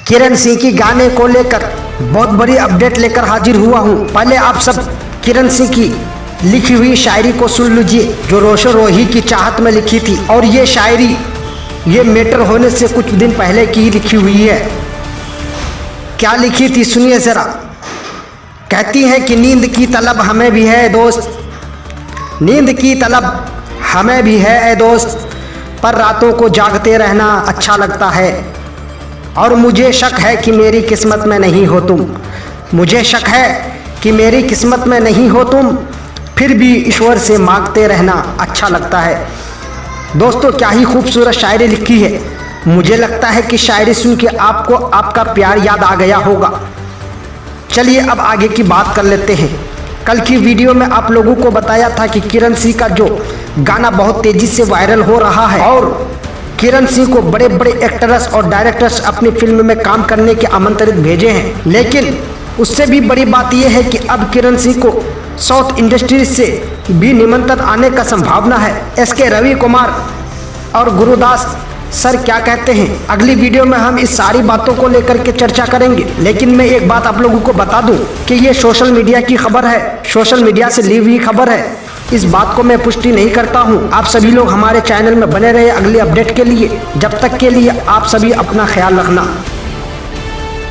किरण सिंह की गाने को लेकर बहुत बड़ी अपडेट लेकर हाजिर हुआ हूं। पहले आप सब किरण सिंह की लिखी हुई शायरी को सुन लीजिए जो रोशन रोही की चाहत में लिखी थी। और ये शायरी ये मैटर होने से कुछ दिन पहले की लिखी हुई है। क्या लिखी थी सुनिए जरा। कहती है कि नींद की तलब हमें भी है दोस्त, नींद की तलब हमें भी है ए दोस्त, पर रातों को जागते रहना अच्छा लगता है। और मुझे शक है कि मेरी किस्मत में नहीं हो तुम, मुझे शक है कि मेरी किस्मत में नहीं हो तुम, फिर भी ईश्वर से मांगते रहना अच्छा लगता है। दोस्तों क्या ही खूबसूरत शायरी लिखी है। मुझे लगता है कि शायरी सुन के आपको आपका प्यार याद आ गया होगा। चलिए अब आगे की बात कर लेते हैं। कल की वीडियो में आप लोगों को बताया था कि किरण सिंह का जो गाना बहुत तेजी से वायरल हो रहा है और किरण सिंह को बड़े बड़े एक्टर्स और डायरेक्टर्स अपनी फिल्म में काम करने के आमंत्रित भेजे हैं। लेकिन उससे भी बड़ी बात यह है कि अब किरण सिंह को साउथ इंडस्ट्री से भी निमंत्रण आने का संभावना है। एसके रवि कुमार और गुरुदास सर क्या कहते हैं, अगली वीडियो में हम इस सारी बातों को लेकर के चर्चा करेंगे। लेकिन मैं एक बात आप लोगों को बता दूं कि ये सोशल मीडिया की खबर है, सोशल मीडिया से ली हुई खबर है। इस बात को मैं पुष्टि नहीं करता हूं। आप सभी लोग हमारे चैनल में बने रहे अगली अपडेट के लिए। जब तक के लिए आप सभी अपना ख्याल रखना।